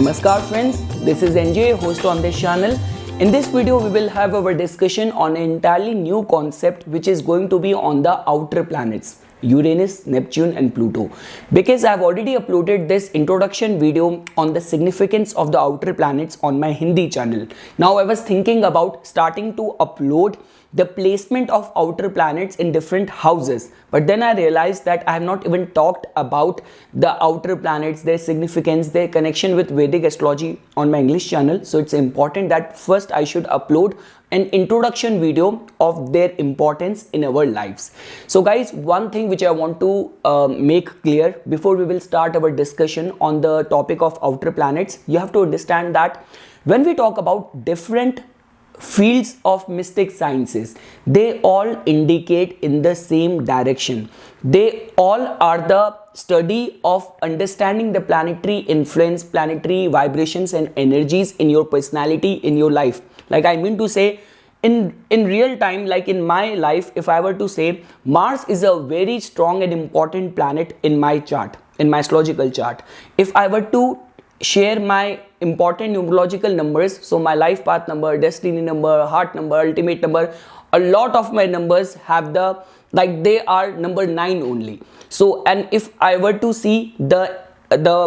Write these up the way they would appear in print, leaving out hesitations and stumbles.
Namaskar friends, this is NJ, host on this channel. In this video, we will have our discussion on an entirely new concept which is going to be on the outer planets. Uranus, Neptune and Pluto. Because I have already uploaded this introduction video on the significance of the outer planets on my Hindi channel. Now I was thinking about starting to upload the placement of outer planets in different houses, but then I realized that I have not even talked about the outer planets, their significance, their connection with Vedic astrology on my English channel. So it's important that first I should upload an introduction video of their importance in our lives. So guys, one thing which I want to make clear before we will start our discussion on the topic of outer planets, you have to understand that when we talk about different fields of mystic sciences, they all indicate in the same direction. They all are the study of understanding the planetary influence, planetary vibrations and energies in your personality, in your life. Like I mean to say, in real time, like in my life, if I were to say Mars is a very strong and important planet in my chart, in my astrological chart. If I were to share my important numerological numbers, so my life path number, destiny number, heart number, ultimate number, a lot of my numbers have the, like they are number 9 only. So, and if I were to see the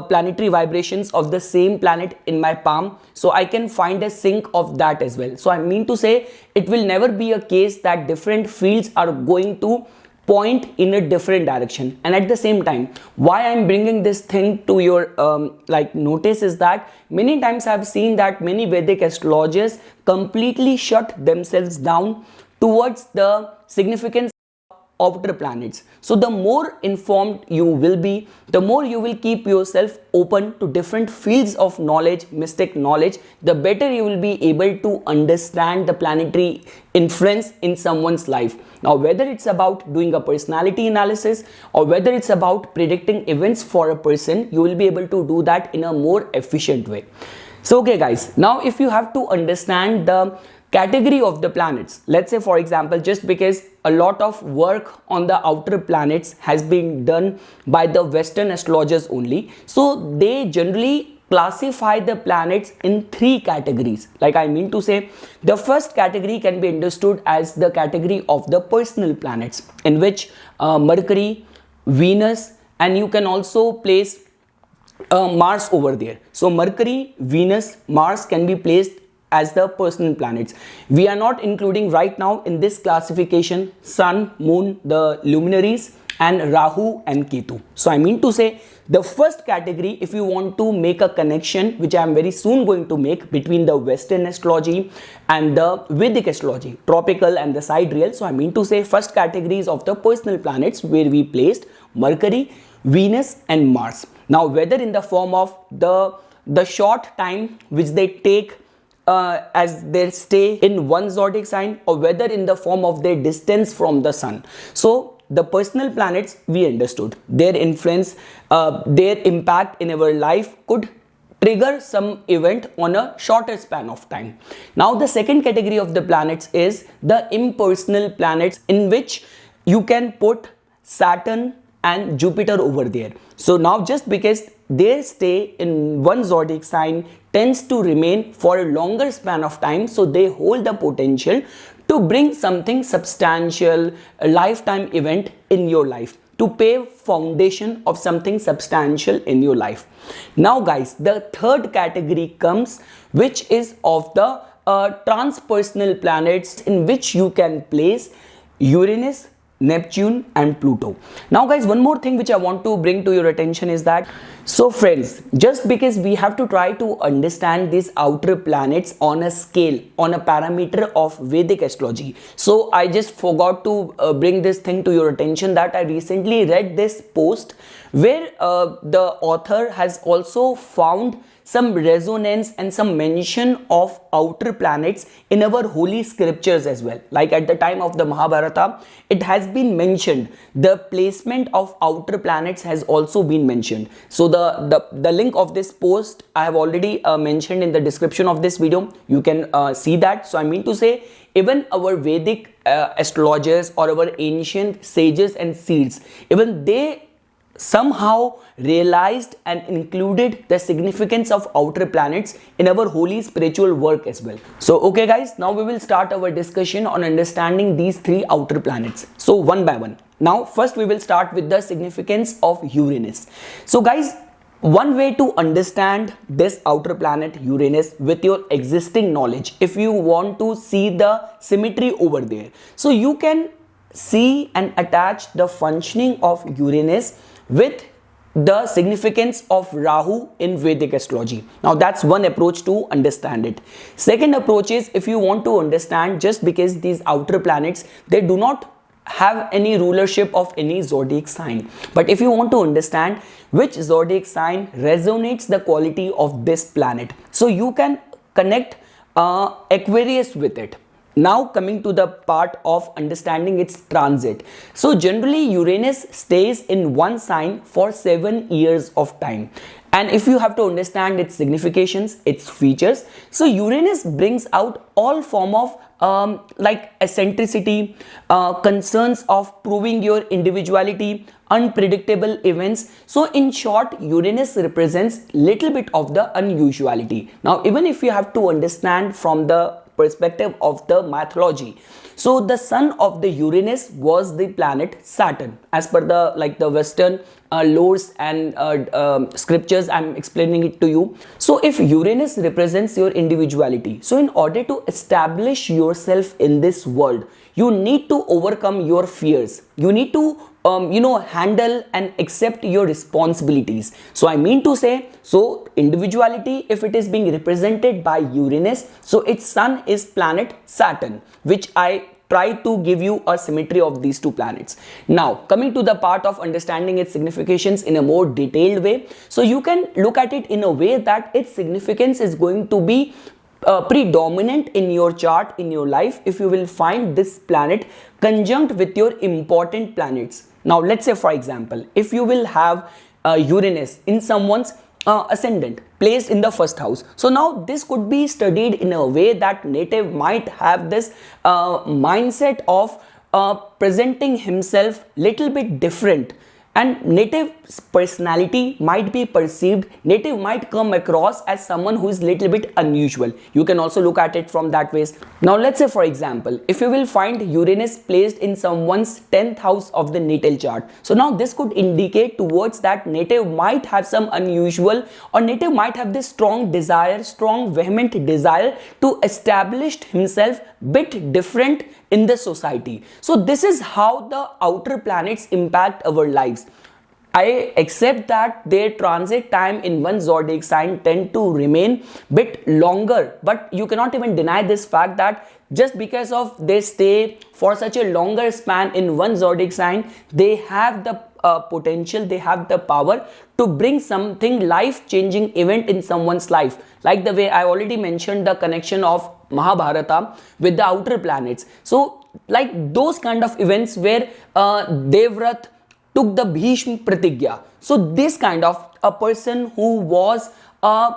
planetary vibrations of the same planet in my palm, so I can find a sync of that as well. So I mean to say, it will never be a case that different fields are going to point in a different direction. And at the same time, why I'm bringing this thing to your notice is that many times I've seen that many Vedic astrologers completely shut themselves down towards the significance outer planets. So the more informed you will be, the more you will keep yourself open to different fields of knowledge, mystic knowledge, the better you will be able to understand the planetary influence in someone's life. Now whether it's about doing a personality analysis or whether it's about predicting events for a person, you will be able to do that in a more efficient way. So okay guys, now if you have to understand the category of the planets, let's say for example, just because a lot of work on the outer planets has been done by the Western astrologers only, so they generally classify the planets in 3 categories. Like I mean to say, the first category can be understood as the category of the personal planets, in which Mercury, Venus, and you can also place Mars over there. So Mercury, Venus, Mars can be placed as the personal planets. We are not including right now in this classification Sun, Moon, the luminaries, and Rahu and Ketu. So I mean to say, the first category, if you want to make a connection, which I am very soon going to make between the Western astrology and the Vedic astrology, tropical and the sidereal. So I mean to say, first categories of the personal planets where we placed Mercury, Venus and Mars. Now whether in the form of the short time which they take as their stay in one zodiac sign, or whether in the form of their distance from the sun. So the personal planets, we understood their influence, their impact in our life could trigger some event on a shorter span of time. Now the second category of the planets is the impersonal planets, in which you can put Saturn and Jupiter over there. So now just because their stay in one zodiac sign tends to remain for a longer span of time, so they hold the potential to bring something substantial, a lifetime event in your life, to pave foundation of something substantial in your life. Now guys, the third category comes, which is of the transpersonal planets, in which you can place Uranus, Neptune and Pluto. Now guys, one more thing which I want to bring to your attention is that, so friends, just because we have to try to understand these outer planets on a scale, on a parameter of Vedic astrology. So I just forgot to bring this thing to your attention, that I recently read this post where the author has also found some resonance and some mention of outer planets in our holy scriptures as well. Like at the time of the Mahabharata, it has been mentioned. The placement of outer planets has also been mentioned. So the link of this post I have already mentioned in the description of this video. You can see that. So I mean to say, even our Vedic astrologers or our ancient sages and seers, even they somehow realized and included the significance of outer planets in our holy spiritual work as well. So okay guys, now we will start our discussion on understanding these three outer planets. So one by one. Now first we will start with the significance of Uranus. So guys, one way to understand this outer planet Uranus with your existing knowledge, if you want to see the symmetry over there, so you can see and attach the functioning of Uranus with the significance of Rahu in Vedic astrology. Now that's one approach to understand it. Second approach is, if you want to understand, just because these outer planets, they do not have any rulership of any zodiac sign, but if you want to understand which zodiac sign resonates the quality of this planet, so you can connect Aquarius with it. Now coming to the part of understanding its transit. So generally Uranus stays in one sign for 7 years of time. And if you have to understand its significations, its features, so Uranus brings out all form of like eccentricity, concerns of proving your individuality, unpredictable events. So in short, Uranus represents little bit of the unusuality. Now even if you have to understand from the perspective of the mythology, so the son of the Uranus was the planet Saturn, as per the Western lores and scriptures. I'm explaining it to you. So if Uranus represents your individuality, so in order to establish yourself in this world, you need to overcome your fears. You need to handle and accept your responsibilities. So I mean to say, so individuality, if it is being represented by Uranus, so its son is planet Saturn, which I try to give you a symmetry of these two planets. Now coming to the part of understanding its significations in a more detailed way, so you can look at it in a way that its significance is going to be predominant in your chart, in your life, if you will find this planet conjunct with your important planets. Now let's say, for example, if you will have Uranus in someone's ascendant placed in the first house, so now this could be studied in a way that native might have this mindset of presenting himself little bit different, and native's personality might be perceived, native might come across as someone who is little bit unusual. You can also look at it from that ways. Now let's say, for example, if you will find Uranus placed in someone's 10th house of the natal chart, so now this could indicate towards that native might have some unusual, or native might have this strong desire, strong vehement desire to establish himself bit different in the society. So this is how the outer planets impact our lives. I accept that their transit time in one zodiac sign tend to remain bit longer, but you cannot even deny this fact that just because of they stay for such a longer span in one zodiac sign, they have the potential, they have the power to bring something life-changing event in someone's life. Like the way I already mentioned the connection of Mahabharata with the outer planets. So like those kind of events where Devrat took the Bhishma Pratigya. So this kind of a person who was a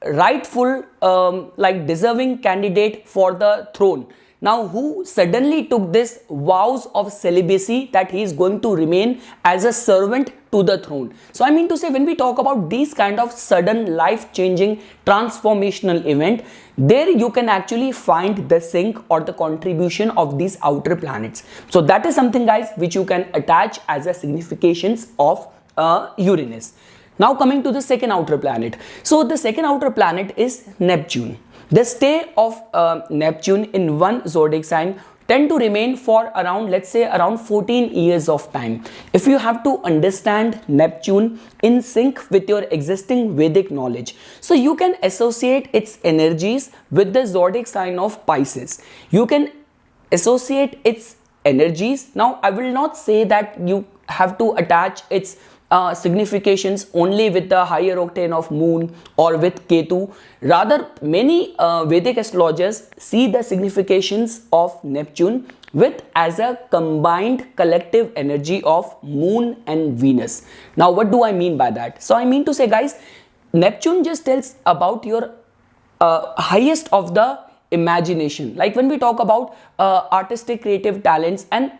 rightful deserving candidate for the throne, now who suddenly took this vows of celibacy that he is going to remain as a servant to the throne. So I mean to say, when we talk about these kind of sudden life-changing transformational event, there you can actually find the sync or the contribution of these outer planets. So that is something, guys, which you can attach as a significations of Uranus. Now coming to the second outer planet. So the second outer planet is Neptune. The stay of Neptune in one zodiac sign tend to remain for around, let's say, around 14 years of time. If you have to understand Neptune in sync with your existing Vedic knowledge, so you can associate its energies with the zodiac sign of Pisces. You can associate its energies. Now I will not say that you have to attach its significations only with the higher octane of moon or with Ketu. Rather, many Vedic astrologers see the significations of Neptune with as a combined collective energy of moon and Venus. Now what do I mean by that? So I mean to say, guys, Neptune just tells about your highest of the imagination. Like when we talk about artistic creative talents and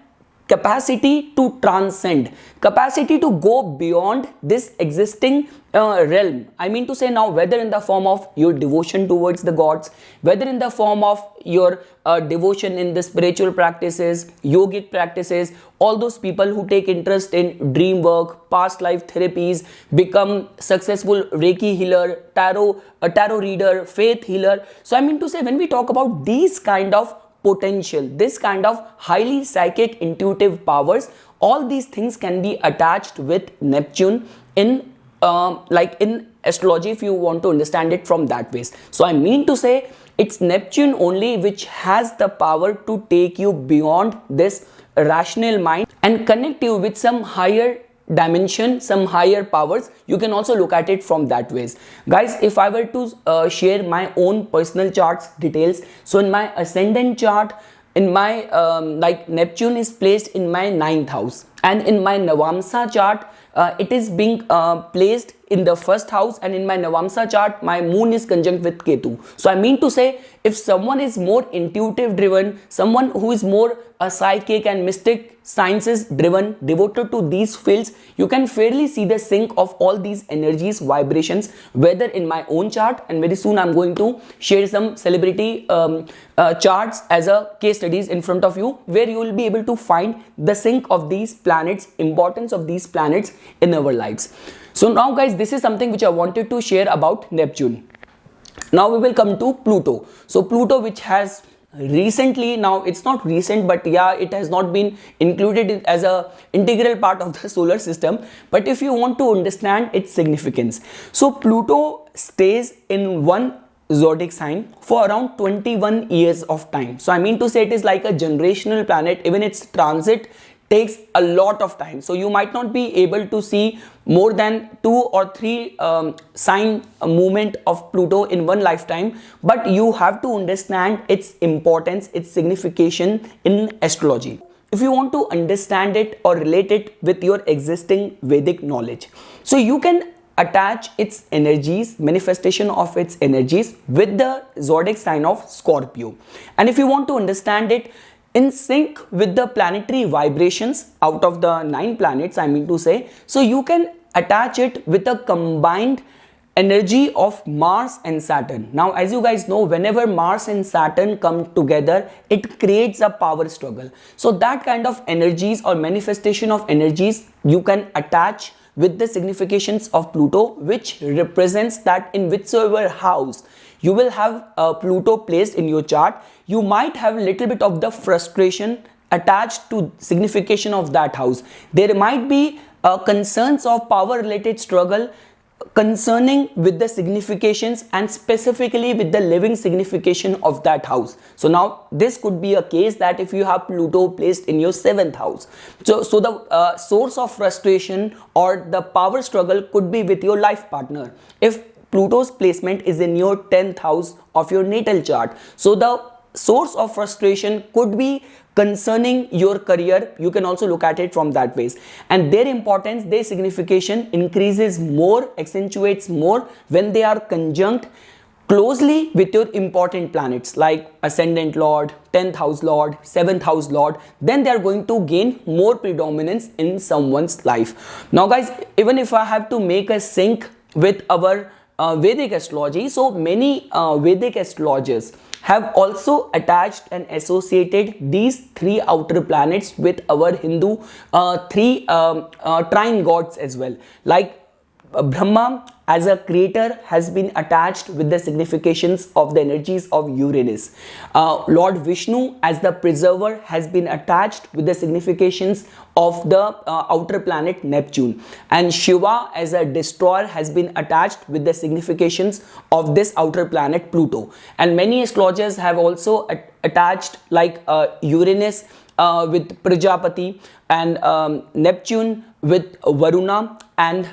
capacity to transcend, capacity to go beyond this existing realm. I mean to say, now whether in the form of your devotion towards the gods, whether in the form of your devotion in the spiritual practices, yogic practices, all those people who take interest in dream work, past life therapies, become successful Reiki healer, a tarot reader, faith healer. So I mean to say, when we talk about these kind of potential, this kind of highly psychic intuitive powers, all these things can be attached with Neptune in like in astrology, if you want to understand it from that ways. So I mean to say, it's Neptune only which has the power to take you beyond this rational mind and connect you with some higher dimension, some higher powers. You can also look at it from that ways. Guys, if I were to share my own personal charts details, so in my ascendant chart, in my like Neptune is placed in my 9th house, and in my Navamsa chart it is being placed in the 1st house, and in my Navamsa chart my moon is conjunct with Ketu. So I mean to say, if someone is more intuitive driven, someone who is more psychic and mystic sciences driven, devoted to these fields, you can fairly see the sync of all these energies, vibrations, whether in my own chart, and very soon I'm going to share some celebrity charts as a case studies in front of you, where you will be able to find the sync of these planets, importance of these planets in our lives. So now guys, this is something which I wanted to share about Neptune. Now we will come to Pluto. So Pluto, which has recently, now it's not recent, but yeah, it has not been included as a integral part of the solar system, but if you want to understand its significance, so Pluto stays in one zodiac sign for around 21 years of time. So I mean to say, it is like a generational planet. Even its transit takes a lot of time, so you might not be able to see more than 2 or 3 sign movement of Pluto in one lifetime, but you have to understand its importance, its signification in astrology. If you want to understand it or relate it with your existing Vedic knowledge, so you can attach its energies, manifestation of its energies, with the zodiac sign of Scorpio. And if you want to understand it in sync with the planetary vibrations out of the 9 planets, I mean to say, so you can attach it with a combined energy of Mars and Saturn. Now, as you guys know, whenever Mars and Saturn come together, it creates a power struggle. So that kind of energies or manifestation of energies you can attach with the significations of Pluto, which represents that in whichsoever house you will have Pluto placed in your chart, you might have a little bit of the frustration attached to signification of that house. There might be concerns of power related struggle concerning with the significations and specifically with the living signification of that house. So now this could be a case that if you have Pluto placed in your 7th house, so the source of frustration or the power struggle could be with your life partner. If Pluto's placement is in your 10th house of your natal chart, so the source of frustration could be concerning your career. You can also look at it from that ways, and their importance, their signification increases more, accentuates more when they are conjunct closely with your important planets like ascendant lord, 10th house lord, 7th house lord. Then they are going to gain more predominance in someone's life. Now guys, even if I have to make a sync with our Vedic astrology, so many Vedic astrologers have also attached and associated these 3 outer planets with our Hindu 3 trine gods as well. Like Brahma as a creator has been attached with the significations of the energies of Uranus. Lord Vishnu as the preserver has been attached with the significations of the outer planet Neptune, and Shiva as a destroyer has been attached with the significations of this outer planet Pluto. And many astrologers have also attached like Uranus with Prajapati, and Neptune with Varuna, and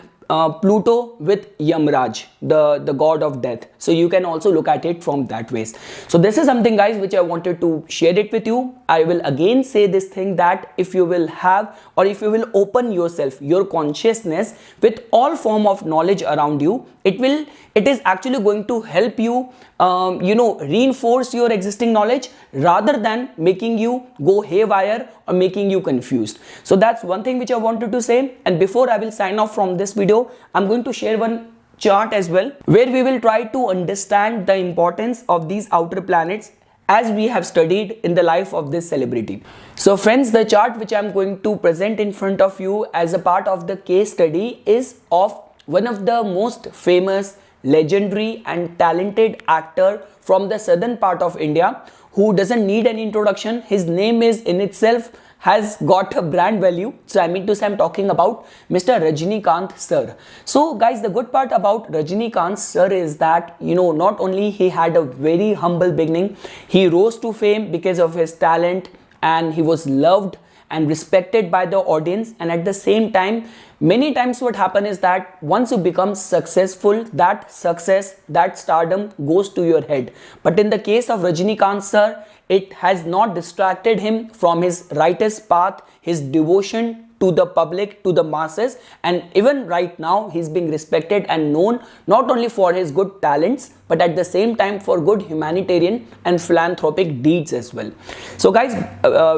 Pluto with Yamraj, the god of death. So you can also look at it from that ways. So this is something guys which I wanted to share it with you. I will again say this thing that if you will have, or if you will open yourself, your consciousness with all form of knowledge around you, it is actually going to help you reinforce your existing knowledge rather than making you go haywire or making you confused. So that's one thing which I wanted to say. And before I will sign off from this video, I'm going to share one chart as well, where we will try to understand the importance of these outer planets as we have studied in the life of this celebrity. So friends, the chart which I'm going to present in front of you as a part of the case study is of one of the most famous, legendary and talented actor from the southern part of India, who doesn't need any introduction. His name is in itself has got a brand value. So I mean to say, I'm talking about Mr. Rajinikanth sir. So guys, the good part about Rajinikanth sir is that, not only he had a very humble beginning, he rose to fame because of his talent, and he was loved and respected by the audience. And at the same time, many times what happens is that once you become successful, that success, that stardom goes to your head. But in the case of Rajinikanth sir, it has not distracted him from his righteous path, his devotion to the public, to the masses. And even right now, he's being respected and known not only for his good talents, but at the same time for good humanitarian and philanthropic deeds as well. So guys,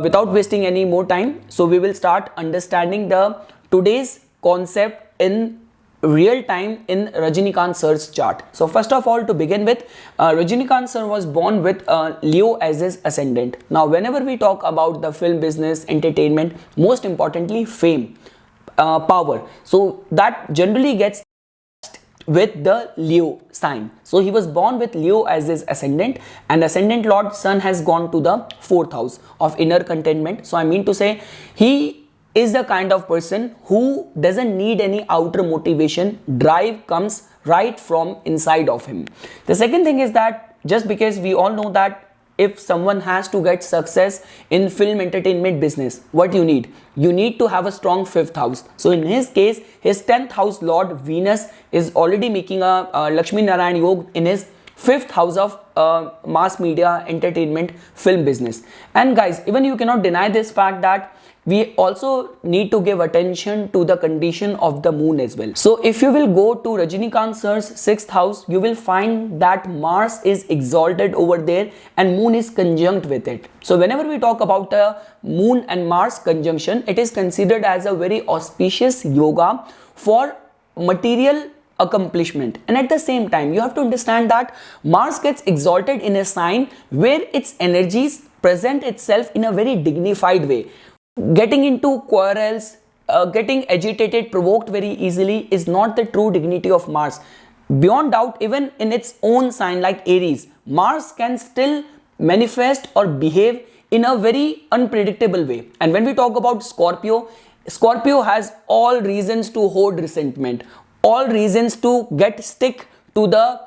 without wasting any more time, so we will start understanding the today's concept in real time in Rajinikanth sir's chart. So first of all, to begin with, Rajinikanth sir was born with Leo as his ascendant. Now whenever we talk about the film business, entertainment, most importantly fame, power, so that generally gets with the Leo sign. So he was born with Leo as his ascendant, and ascendant lord sun has gone to the 4th house of inner contentment. So I mean to say, he is the kind of person who doesn't need any outer motivation. Drive comes right from inside of him. The second thing is that, just because we all know that if someone has to get success in film entertainment business, what you need to have a strong 5th house. So in his case, his 10th house lord Venus is already making a Lakshmi Narayan Yoga in his 5th house of mass media, entertainment, film business. And guys, even you cannot deny this fact that we also need to give attention to the condition of the moon as well. So if you will go to Rajinikanth sir's 6th house, you will find that Mars is exalted over there and moon is conjunct with it. So whenever we talk about the moon and Mars conjunction, it is considered as a very auspicious yoga for material accomplishment. And at the same time, you have to understand that Mars gets exalted in a sign where its energies present itself in a very dignified way. Getting into quarrels, getting agitated, provoked very easily is not the true dignity of Mars. Beyond doubt, even in its own sign like Aries, Mars can still manifest or behave in a very unpredictable way. And when we talk about Scorpio, Scorpio has all reasons to hoard resentment, all reasons to get stick to the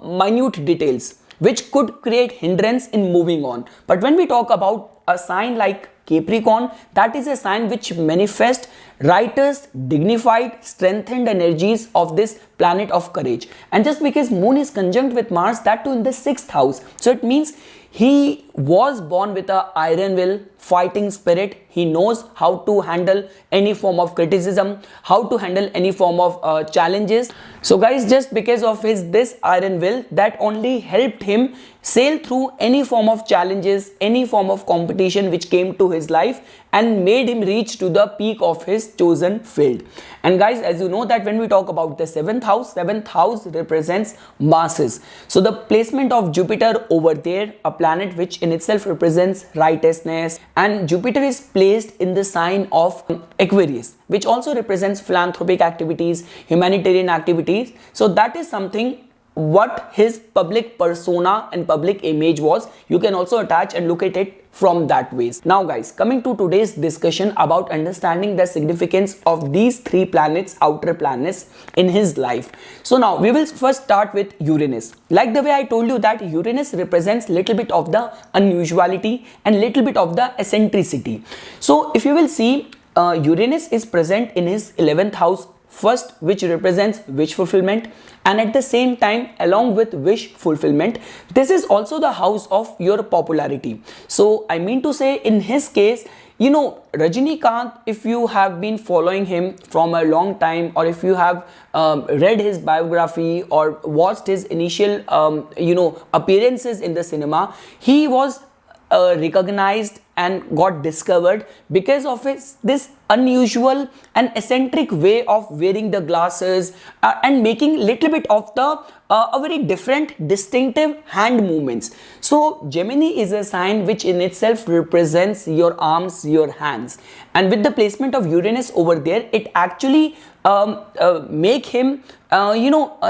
minute details, which could create hindrance in moving on. But when we talk about a sign like Capricorn, that is a sign which manifests righteous, dignified, strengthened energies of this planet of courage. And just because moon is conjunct with Mars, that too in the 6th house, so it means he was born with a iron will, fighting spirit. He knows how to handle any form of criticism, how to handle any form of challenges. So guys, just because of his this iron will, that only helped him sail through any form of challenges, any form of competition which came to his life, and made him reach to the peak of his chosen field. And guys, as you know that when we talk about the 7th house represents masses. So the placement of Jupiter over there, a planet which in itself represents righteousness, and Jupiter is placed in the sign of Aquarius, which also represents philanthropic activities, humanitarian activities. So that is something what his public persona and public image was. You can also attach and look at it from that ways. Now guys, coming to today's discussion about understanding the significance of these 3 planets, outer planets in his life. So now we will first start with Uranus. Like the way I told you that Uranus represents little bit of the unusuality and little bit of the eccentricity. So if you will see, Uranus is present in his 11th house, first, which represents wish fulfillment, and at the same time, along with wish fulfillment, this is also the house of your popularity. So I mean to say, in his case, you know, Rajinikanth, if you have been following him from a long time, or if you have read his biography or watched his initial appearances in the cinema, he was recognized and got discovered because of this unusual and eccentric way of wearing the glasses and making little bit of the a very different distinctive hand movements. So Gemini is a sign which in itself represents your arms, your hands, and with the placement of Uranus over there, it actually make him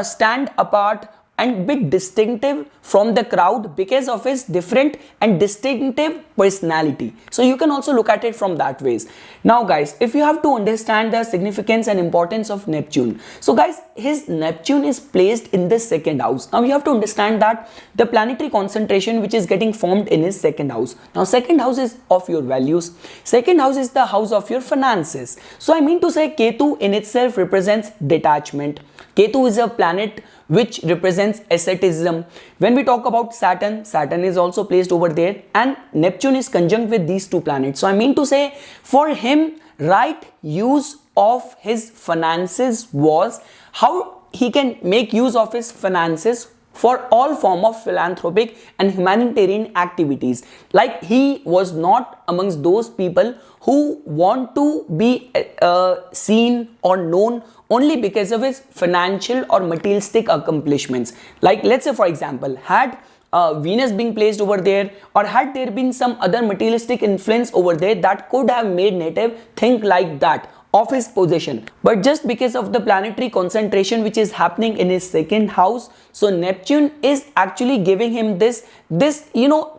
stand apart and bit distinctive from the crowd because of his different and distinctive personality. So you can also look at it from that ways. Now guys, if you have to understand the significance and importance of Neptune, so guys, his Neptune is placed in the second house. Now you have to understand that the planetary concentration which is getting formed in his second house. Now second house is of your values, second house is the house of your finances. So I mean to say, Ketu in itself represents detachment. Ketu is a planet which represents asceticism. When we talk about Saturn, Saturn is also placed over there, and Neptune is conjunct with these two planets. So I mean to say, for him, right use of his finances was how he can make use of his finances for all form of philanthropic and humanitarian activities. Like, he was not amongst those people who want to be seen or known only because of his financial or materialistic accomplishments. Like, let's say for example, had Venus being placed over there, or had there been some other materialistic influence over there that could have made native think like that of his position, but just because of the planetary concentration which is happening in his second house, so Neptune is actually giving him this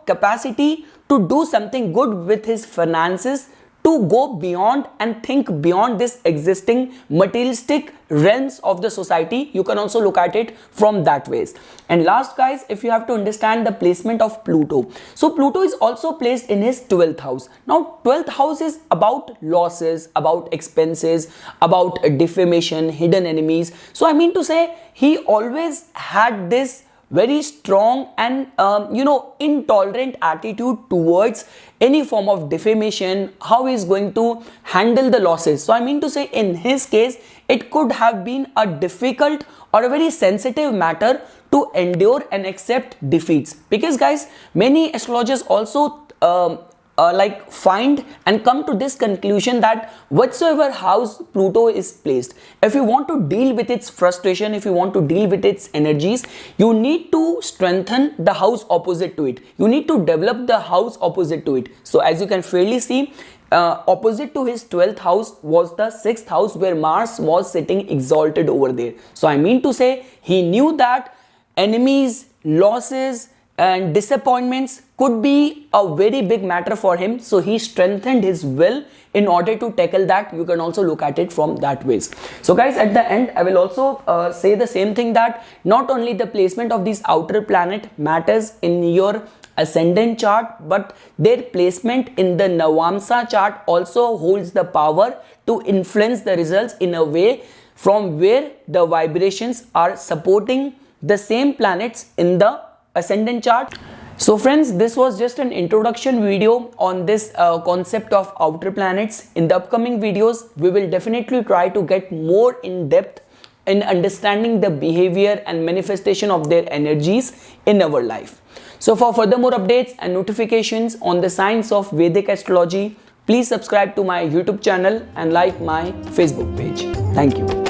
capacity to do something good with his finances, to go beyond and think beyond this existing materialistic realms of the society. You can also look at it from that ways. And last guys, if you have to understand the placement of Pluto, so Pluto is also placed in his 12th house. Now 12th house is about losses, about expenses, about defamation, hidden enemies. So I mean to say, he always had this very strong and intolerant attitude towards any form of defamation, how he is going to handle the losses. So I mean to say, in his case, it could have been a difficult or a very sensitive matter to endure and accept defeats, because guys, many astrologers also find and come to this conclusion that whatsoever house Pluto is placed, if you want to deal with its frustration, if you want to deal with its energies, you need to strengthen the house opposite to it. You need to develop the house opposite to it. So as you can fairly see, opposite to his 12th house was the 6th house, where Mars was sitting exalted over there. So I mean to say, he knew that enemies, losses and disappointments could be a very big matter for him. So he strengthened his will in order to tackle that. You can also look at it from that ways. So guys, at the end, I will also say the same thing, that not only the placement of these outer planet matters in your ascendant chart, but their placement in the Navamsa chart also holds the power to influence the results in a way from where the vibrations are supporting the same planets in the ascendant chart. So friends, this was just an introduction video on this concept of outer planets. In the upcoming videos, we will definitely try to get more in depth in understanding the behavior and manifestation of their energies in our life. So for further more updates and notifications on the science of Vedic astrology, please subscribe to my YouTube channel and like my Facebook page. Thank you.